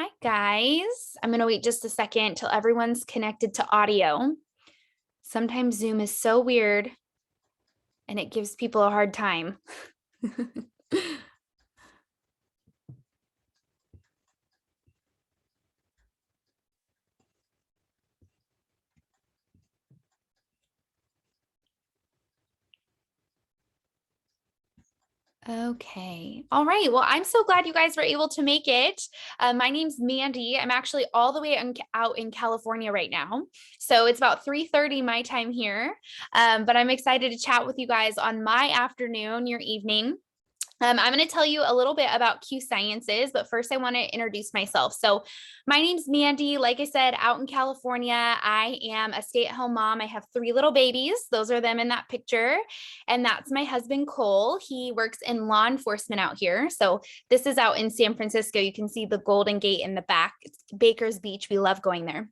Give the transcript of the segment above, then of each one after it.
Hi, guys. I'm going to wait just a second till everyone's connected to audio. Sometimes Zoom is so weird and it gives people a hard time. Okay. All right. Well, I'm so glad you guys were able to make it. My name's Mandy. I'm actually all the way out in California right now. So it's about 3:30 my time here. But I'm excited to chat with you guys on my afternoon, your evening. I'm going to tell you a little bit about Q Sciences, but first I want to introduce myself. So my name's Mandy. Like I said, out in California, I am a stay-at-home mom. I have 3 little babies. Those are them in that picture. And that's my husband, Cole. He works in law enforcement out here. So this is out in San Francisco. You can see the Golden Gate in the back. It's Baker's Beach. We love going there.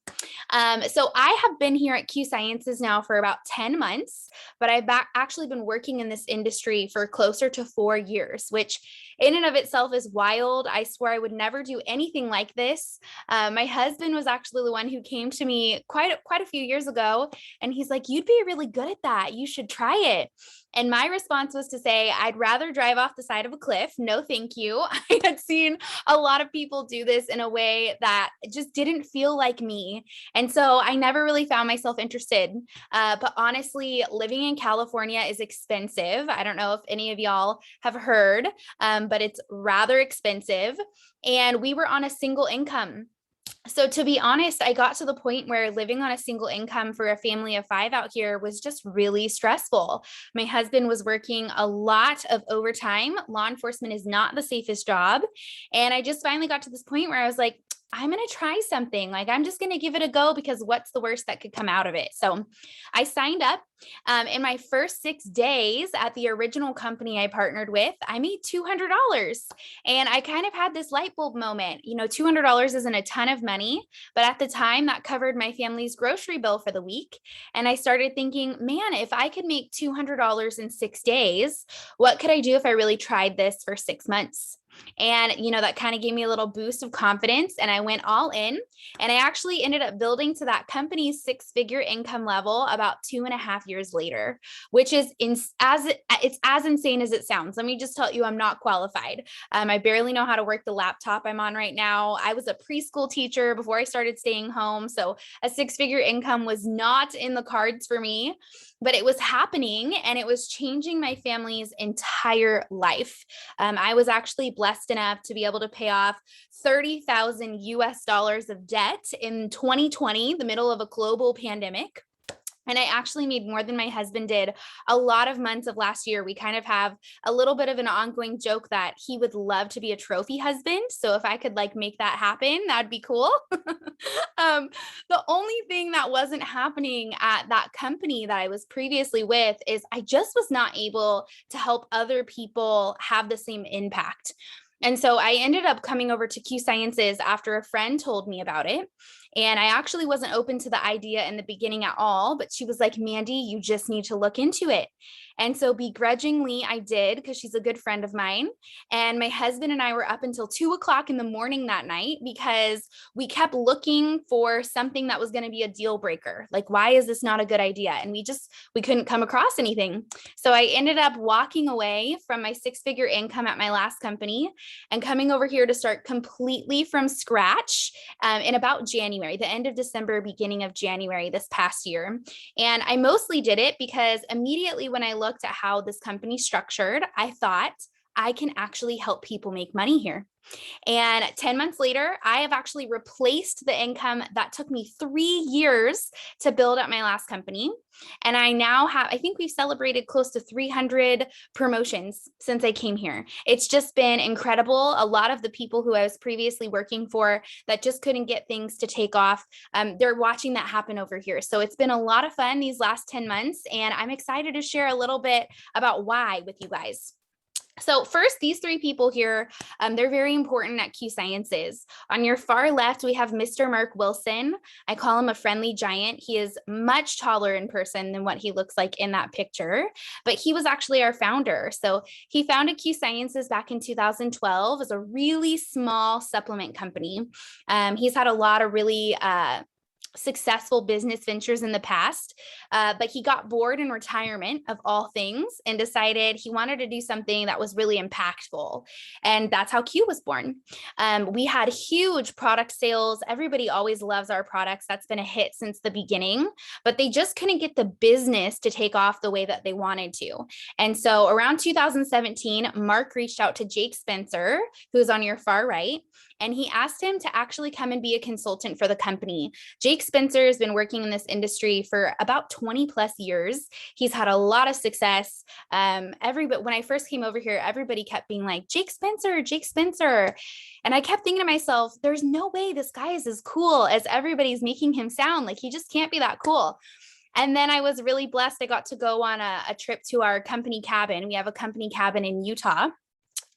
So I have been here at Q Sciences now for about 10 months, but I've actually been working in this industry for closer to 4 years, which in and of itself is wild. I swear I would never do anything like this. My husband was actually the one who came to me quite a few years ago, and he's like, "You'd be really good at that. You should try it." And my response was to say, "I'd rather drive off the side of a cliff. No, thank you." I had seen a lot of people do this in a way that just didn't feel like me. And so I never really found myself interested. But honestly, living in California is expensive. I don't know if any of y'all have heard, but it's rather expensive. And we were on a single income. So to be honest, I got to the point where living on a single income for a family of 5 out here was just really stressful. My husband was working a lot of overtime. Law enforcement is not the safest job. And I just finally got to this point where I was like, I'm going to try something. Like, I'm just going to give it a go because what's the worst that could come out of it? So I signed up. In my first 6 days at the original company I partnered with, I made $200. And I kind of had this light bulb moment. You know, $200 isn't a ton of money, but at the time that covered my family's grocery bill for the week. And I started thinking, man, if I could make $200 in 6 days, what could I do if I really tried this for 6 months? And, that kind of gave me a little boost of confidence, and I went all in, and I actually ended up building to that company's 6-figure income level about 2.5 years later, which is it's as insane as it sounds. Let me just tell you, I'm not qualified. I barely know how to work the laptop I'm on right now. I was a preschool teacher before I started staying home. So a 6-figure income was not in the cards for me, but it was happening, and it was changing my family's entire life. I was actually blessed enough to be able to pay off 30,000 US dollars of debt in 2020, the middle of a global pandemic. And I actually made more than my husband did a lot of months of last year. We kind of have a little bit of an ongoing joke that he would love to be a trophy husband. So if I could make that happen, that'd be cool. The only thing that wasn't happening at that company that I was previously with is I just was not able to help other people have the same impact. And so I ended up coming over to Q Sciences after a friend told me about it. And I actually wasn't open to the idea in the beginning at all, but she was like, "Mandy, you just need to look into it." And so begrudgingly, I did, because she's a good friend of mine. And my husband and I were up until 2 o'clock in the morning that night because we kept looking for something that was going to be a deal breaker. Like, why is this not a good idea? And we couldn't come across anything. So I ended up walking away from my 6-figure income at my last company and coming over here to start completely from scratch in about January, the end of December, beginning of January this past year. And I mostly did it because immediately when I looked at how this company's structured, I thought, I can actually help people make money here. And 10 months later, I have actually replaced the income that took me 3 years to build at my last company. And I now have, I think we've celebrated close to 300 promotions since I came here. It's just been incredible. A lot of the people who I was previously working for that just couldn't get things to take off, they're watching that happen over here. So it's been a lot of fun these last 10 months, and I'm excited to share a little bit about why with you guys. So first, these three people here, they're very important at Q Sciences. On your far left, we have Mr. Mark Wilson. I call him a friendly giant. He is much taller in person than what he looks like in that picture, but he was actually our founder. So he founded Q Sciences back in 2012 as a really small supplement company. He's had a lot of really successful business ventures in the past, but he got bored in retirement of all things and decided he wanted to do something that was really impactful. And that's how Q was born. We had huge product sales. Everybody always loves our products. That's been a hit since the beginning, but they just couldn't get the business to take off the way that they wanted to. And so around 2017, Mark reached out to Jake Spencer, who's on your far right, and he asked him to actually come and be a consultant for the company. Jake Spencer has been working in this industry for about 20 plus years. He's had a lot of success. When I first came over here, everybody kept being like, Jake Spencer, Jake Spencer. And I kept thinking to myself, there's no way this guy is as cool as everybody's making him sound. Like, he just can't be that cool. And then I was really blessed. I got to go on a trip to our company cabin. We have a company cabin in Utah.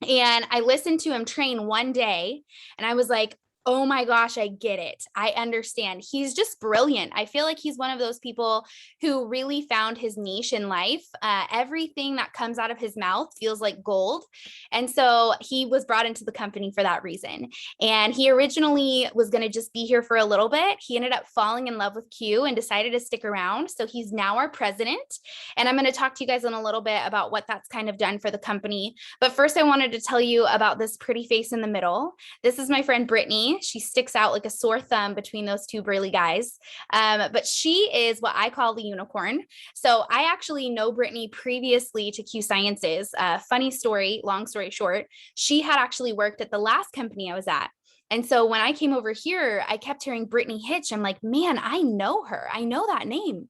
And I listened to him train one day and I was like, oh my gosh, I get it. I understand. He's just brilliant. I feel like he's one of those people who really found his niche in life. Everything that comes out of his mouth feels like gold. And so he was brought into the company for that reason. And he originally was going to just be here for a little bit. He ended up falling in love with Q and decided to stick around. So he's now our president. And I'm going to talk to you guys in a little bit about what that's kind of done for the company. But first, I wanted to tell you about this pretty face in the middle. This is my friend Brittany. She sticks out like a sore thumb between those two burly guys. But she is what I call the unicorn. So I actually know Brittany previously to Q Sciences. Funny story, long story short, she had actually worked at the last company I was at. And so when I came over here, I kept hearing Brittany Hitch. I'm like, man, I know her. I know that name.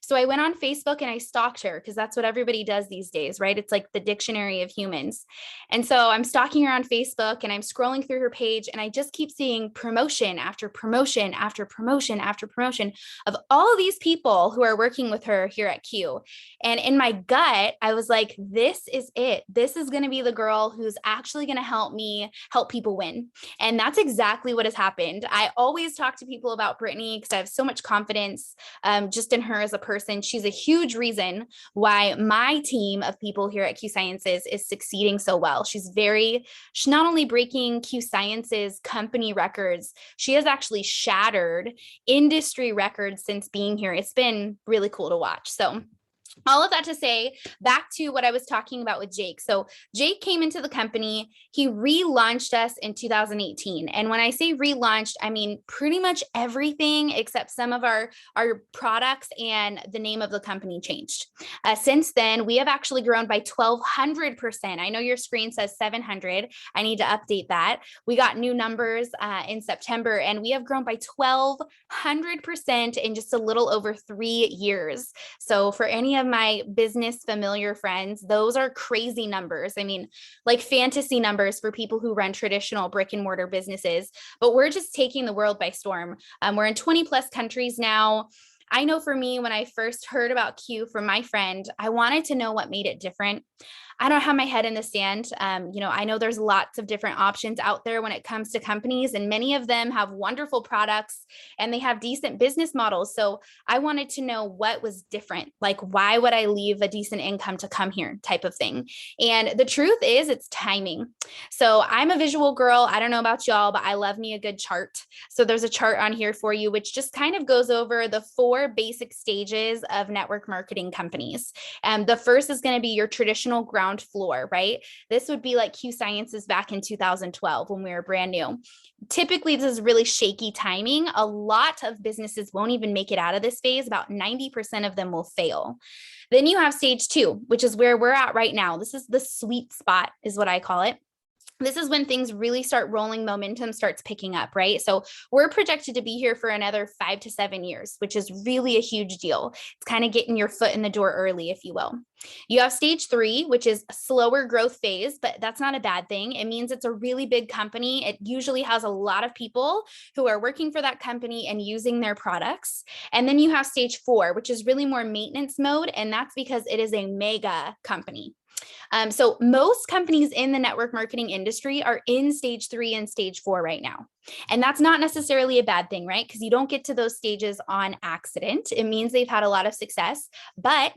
So I went on Facebook and I stalked her because that's what everybody does these days, right? It's like the dictionary of humans. And so I'm stalking her on Facebook and I'm scrolling through her page and I just keep seeing promotion after promotion after promotion after promotion of all of these people who are working with her here at Q. And in my gut, I was like, this is it. This is going to be the girl who's actually going to help me help people win. And that's exactly what has happened. I always talk to people about Brittany because I have so much confidence just in her as a person. She's a huge reason why my team of people here at Q Sciences is succeeding so well. She's not only breaking Q Sciences company records, she has actually shattered industry records since being here. It's been really cool to watch. So all of that to say, back to what I was talking about with Jake. So Jake came into the company, he relaunched us in 2018. And when I say relaunched, I mean pretty much everything except some of our products and the name of the company changed. Since then, we have actually grown by 1,200%. I know your screen says 700. I need to update that. We got new numbers in September and we have grown by 1,200% in just a little over 3 years. So for any of my business familiar friends, those are crazy numbers. I mean, like fantasy numbers for people who run traditional brick and mortar businesses, but we're just taking the world by storm. We're in 20 plus countries now. I know for me, when I first heard about Q from my friend, I wanted to know what made it different. I don't have my head in the sand. I know there's lots of different options out there when it comes to companies, and many of them have wonderful products and they have decent business models. So I wanted to know what was different. Like, why would I leave a decent income to come here type of thing? And the truth is, it's timing. So I'm a visual girl. I don't know about y'all, but I love me a good chart. So there's a chart on here for you, which just kind of goes over the 4 basic stages of network marketing companies. The first is going to be your traditional ground floor, right? This would be like Q Sciences back in 2012 when we were brand new. Typically, this is really shaky timing. A lot of businesses won't even make it out of this phase. About 90% of them will fail. Then you have stage 2, which is where we're at right now. This is the sweet spot, is what I call it. This is when things really start rolling, momentum starts picking up, right? So we're projected to be here for another 5 to 7 years, which is really a huge deal. It's kind of getting your foot in the door early, if you will. You have stage 3, which is a slower growth phase, but that's not a bad thing. It means it's a really big company. It usually has a lot of people who are working for that company and using their products. And then you have stage 4, which is really more maintenance mode. And that's because it is a mega company. So most companies in the network marketing industry are in stage 3 and stage 4 right now. And that's not necessarily a bad thing, right? Because you don't get to those stages on accident. It means they've had a lot of success, but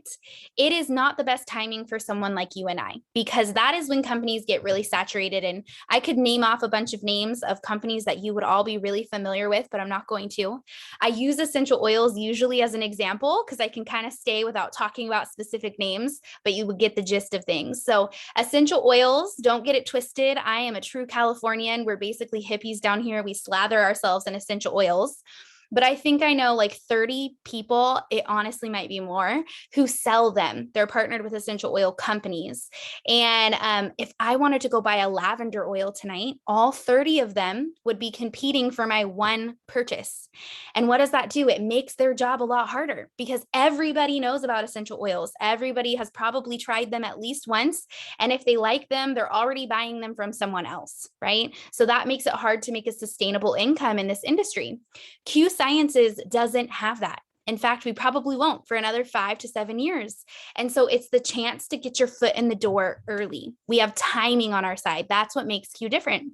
it is not the best timing for someone like you and I, because that is when companies get really saturated. And I could name off a bunch of names of companies that you would all be really familiar with, but I'm not going to. I use essential oils usually as an example because I can kind of stay without talking about specific names, but you would get the gist of things. So essential oils, don't get it twisted. I am a true Californian. We're basically hippies down here. We slather ourselves in essential oils. But I think I know like 30 people, it honestly might be more, who sell them. They're partnered with essential oil companies. And if I wanted to go buy a lavender oil tonight, all 30 of them would be competing for my one purchase. And what does that do? It makes their job a lot harder because everybody knows about essential oils. Everybody has probably tried them at least once. And if they like them, they're already buying them from someone else, right? So that makes it hard to make a sustainable income in this industry. Q Sciences doesn't have that. In fact, we probably won't for another 5 to 7 years. And so it's the chance to get your foot in the door early. We have timing on our side. That's what makes Q different.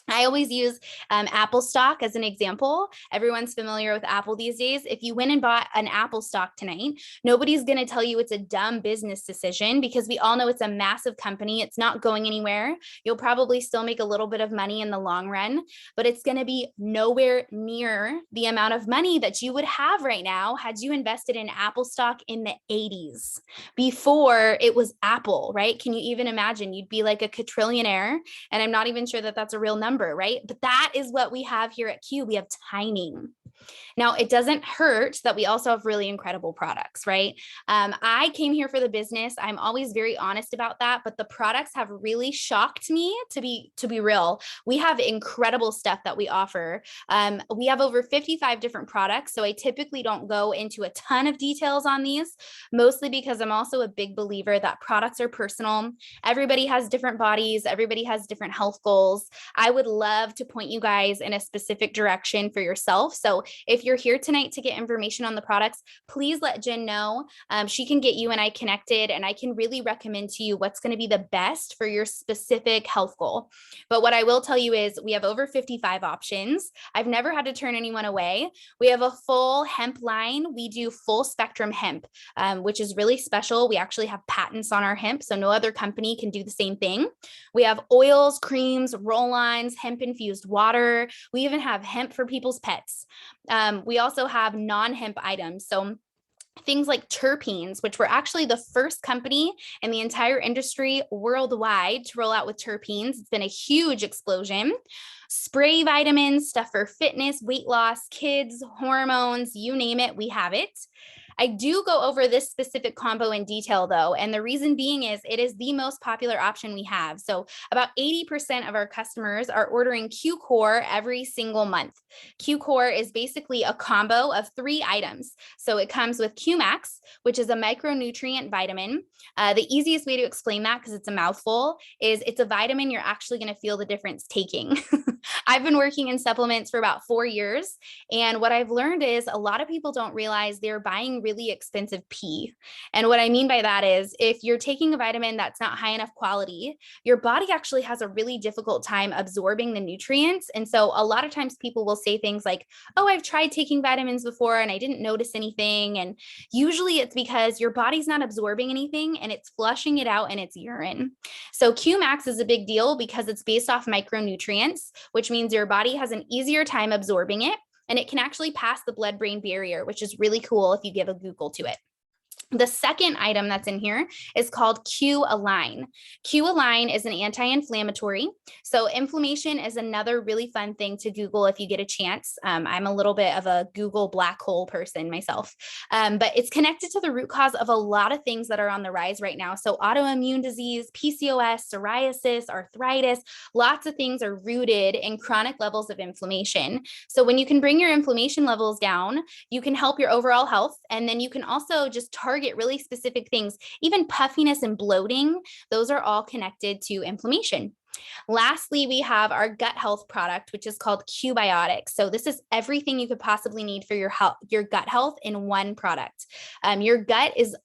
I always use Apple stock as an example. Everyone's familiar with Apple these days. If you went and bought an Apple stock tonight, nobody's going to tell you it's a dumb business decision because we all know it's a massive company. It's not going anywhere. You'll probably still make a little bit of money in the long run, but it's going to be nowhere near the amount of money that you would have right now had you invested in Apple stock in the 80s before it was Apple, right? Can you even imagine? You'd be like a quadrillionaire, and I'm not even sure that that's a real number, right? But that is what we have here at Q. We have timing. Now, it doesn't hurt that we also have really incredible products, right? I came here for the business. I'm always very honest about that, but the products have really shocked me to be real. We have incredible stuff that we offer. We have over 55 different products, so I typically don't go into a ton of details on these, mostly because I'm also a big believer that products are personal. Everybody has different bodies. Everybody has different health goals. I would love to point you guys in a specific direction for yourself. So if you're here tonight to get information on the products, please let Jen know. She can get you and I connected, and I can really recommend to you what's going to be the best for your specific health goal. But what I will tell you is we have over 55 options. I've never had to turn anyone away. We have a full hemp line. We do full spectrum hemp, which is really special. We actually have patents on our hemp, so no other company can do the same thing. We have oils, creams, roll-ons, hemp infused water. We even have hemp for people's pets. We also have non-hemp items. So things like terpenes, which were actually the first company in the entire industry worldwide to roll out with terpenes. It's been a huge explosion. Spray vitamins, stuff for fitness, weight loss, kids, hormones, you name it, we have it. I do go over this specific combo in detail though, and the reason being is it is the most popular option we have. So about 80% of our customers are ordering Q Core every single month. Q Core is basically a combo of 3 items. So it comes with Q Max, which is a micronutrient vitamin. The easiest way to explain that, because it's a mouthful, is it's a vitamin you're actually going to feel the difference taking. I've been working in supplements for about 4 years. And what I've learned is a lot of people don't realize they're buying really expensive pee. And what I mean by that is if you're taking a vitamin that's not high enough quality, your body actually has a really difficult time absorbing the nutrients. And so a lot of times people will say things like, oh, I've tried taking vitamins before and I didn't notice anything. And usually it's because your body's not absorbing anything and it's flushing it out in its urine. So Q Max is a big deal because it's based off micronutrients, which means your body has an easier time absorbing it, and it can actually pass the blood-brain barrier, which is really cool if you give a Google to it. The second item that's in here is called Q Align. Q Align is an anti-inflammatory. So inflammation is another really fun thing to Google if you get a chance. I'm a little bit of a Google black hole person myself, but it's connected to the root cause of a lot of things that are on the rise right now. So autoimmune disease, PCOS, psoriasis, arthritis, lots of things are rooted in chronic levels of inflammation. So when you can bring your inflammation levels down, you can help your overall health. And then you can also just target really specific things, even puffiness and bloating. Those are all connected to inflammation. Lastly, we have our gut health product, which is called Q-Biotics. So this is everything you could possibly need for your health, your gut health in one product. Your gut is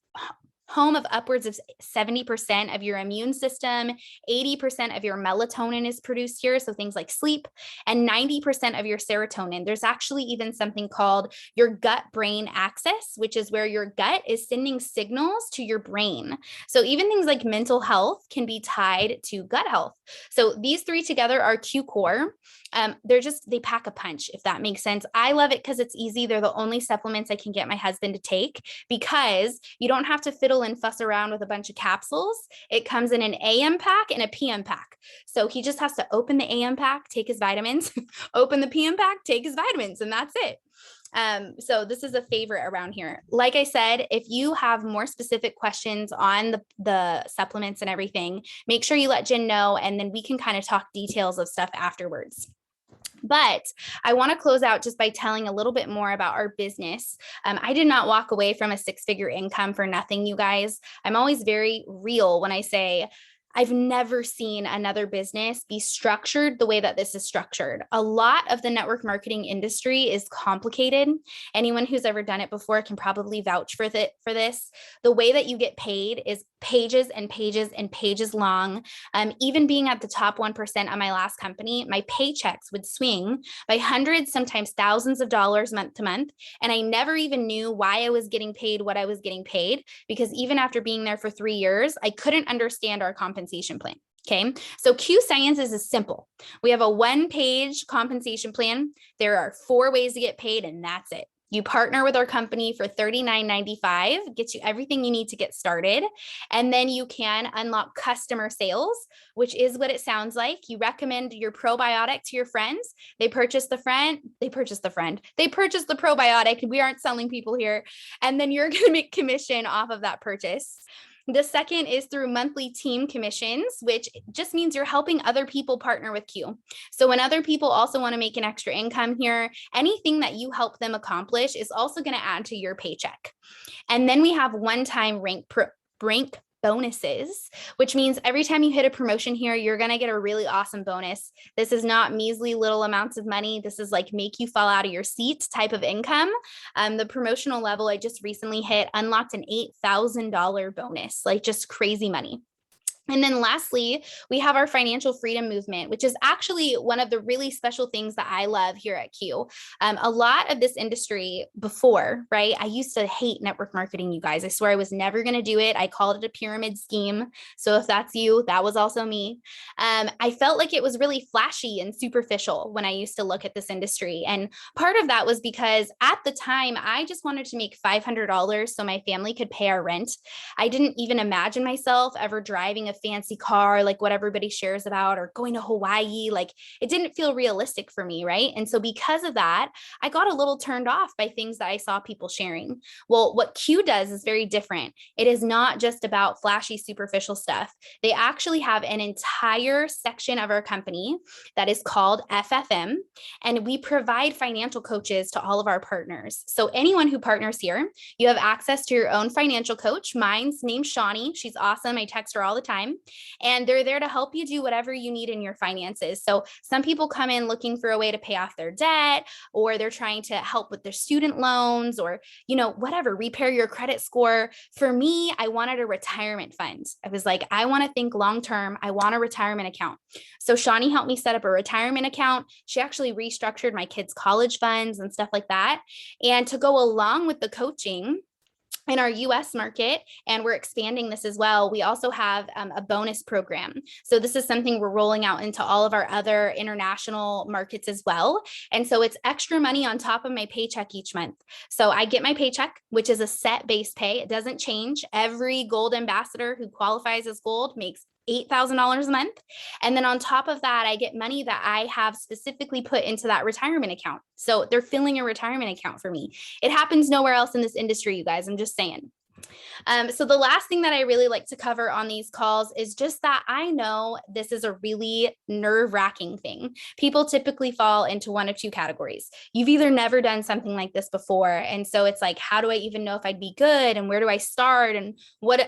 home of upwards of 70% of your immune system, 80% of your melatonin is produced here, so things like sleep, and 90% of your serotonin. There's actually even something called your gut-brain axis, which is where your gut is sending signals to your brain. So even things like mental health can be tied to gut health. So these three together are Q Core. They pack a punch, if that makes sense. I love it because it's easy. They're the only supplements I can get my husband to take because you don't have to fiddle and fuss around with a bunch of capsules. It comes in an AM pack and a PM pack. So he just has to open the AM pack, take his vitamins, open the PM pack, take his vitamins, and that's it. So this is a favorite around here. Like I said, if you have more specific questions on the supplements and everything, make sure you let Jen know, and then we can kind of talk details of stuff afterwards. But I want to close out just by telling a little bit more about our business. I did not walk away from a six-figure income for nothing, you guys. I'm always very real when I say I've never seen another business be structured the way that this is structured. A lot of the network marketing industry is complicated. Anyone who's ever done it before can probably vouch for this. The way that you get paid is pages and pages and pages long. Even being at the top 1% of my last company, my paychecks would swing by hundreds, sometimes thousands of dollars month to month. And I never even knew why I was getting paid what I was getting paid, because even after being there for 3 years, I couldn't understand our compensation plan. Okay, so Q Sciences is simple. We have a 1-page compensation plan. There are 4 ways to get paid, and that's it. You partner with our company for $39.95, gets you everything you need to get started. And then you can unlock customer sales, which is what it sounds like. You recommend your probiotic to your friends. They purchase the probiotic. We aren't selling people here. And then you're going to make commission off of that purchase. The second is through monthly team commissions, which just means you're helping other people partner with Q. So when other people also want to make an extra income here, anything that you help them accomplish is also going to add to your paycheck. And then we have one-time rank bonuses, which means every time you hit a promotion here, you're going to get a really awesome bonus. This is not measly little amounts of money. This is like make you fall out of your seat type of income. The promotional level I just recently hit unlocked an $8,000 bonus, like just crazy money. And then lastly, we have our financial freedom movement, which is actually one of the really special things that I love here at Q. A lot of this industry before, right? I used to hate network marketing, you guys. I swear I was never going to do it. I called it a pyramid scheme. So if that's you, that was also me. I felt like it was really flashy and superficial when I used to look at this industry. And part of that was because at the time, I just wanted to make $500 so my family could pay our rent. I didn't even imagine myself ever driving a fancy car, like what everybody shares about, or going to Hawaii. Like it didn't feel realistic for me, right? And so because of that, I got a little turned off by things that I saw people sharing. Well, what Q does is very different. It is not just about flashy, superficial stuff. They actually have an entire section of our company that is called FFM, and we provide financial coaches to all of our partners. So anyone who partners here, you have access to your own financial coach. Mine's named Shawnee. She's awesome. I text her all the time. And they're there to help you do whatever you need in your finances. So some people come in looking for a way to pay off their debt, or they're trying to help with their student loans, or, whatever, repair your credit score. For me, I wanted a retirement fund. I was like, I want to think long-term. I want a retirement account. So Shawnee helped me set up a retirement account. She actually restructured my kids' college funds and stuff like that. And to go along with the coaching, in our US market, and we're expanding this as well, we also have a bonus program. So this is something we're rolling out into all of our other international markets as well. And so it's extra money on top of my paycheck each month. So I get my paycheck, which is a set base pay. It doesn't change. Every gold ambassador who qualifies as gold makes $8,000 a month. And then on top of that, I get money that I have specifically put into that retirement account. So they're filling a retirement account for me. It happens nowhere else in this industry, you guys. I'm just saying. So the last thing that I really like to cover on these calls is just that I know this is a really nerve-wracking thing. People typically fall into one of two categories. You've either never done something like this before, and so it's like, how do I even know if I'd be good, and where do I start, and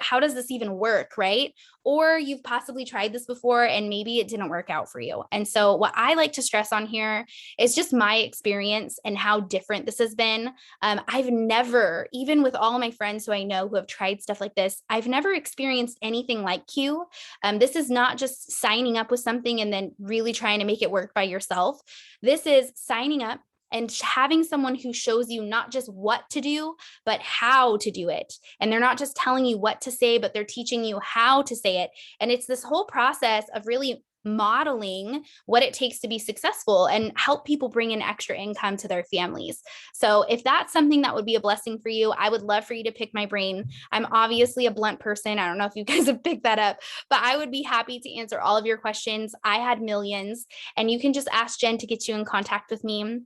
how does this even work, right? Or you've possibly tried this before and maybe it didn't work out for you. And so what I like to stress on here is just my experience and how different this has been. I've never, even with all my friends who I know know who have tried stuff like this. I've never experienced anything like Q. This is not just signing up with something and then really trying to make it work by yourself. This is signing up and having someone who shows you not just what to do, but how to do it. And they're not just telling you what to say, but they're teaching you how to say it. And it's this whole process of really modeling what it takes to be successful and help people bring in extra income to their families. So if that's something that would be a blessing for you, I would love for you to pick my brain. I'm obviously a blunt person. I don't know if you guys have picked that up, but I would be happy to answer all of your questions. I had millions, and you can just ask Jen to get you in contact with me.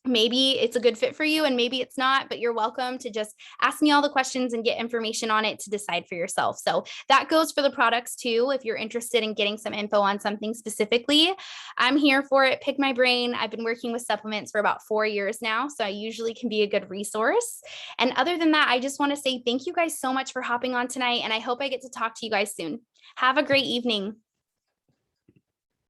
Maybe it's a good fit for you and maybe it's not, but you're welcome to just ask me all the questions and get information on it to decide for yourself. So that goes for the products too. If you're interested in getting some info on something specifically, I'm here for it. Pick my brain. I've been working with supplements for about 4 years now, so I usually can be a good resource. And other than that, I just want to say thank you guys so much for hopping on tonight, and I hope I get to talk to you guys soon. Have a great evening.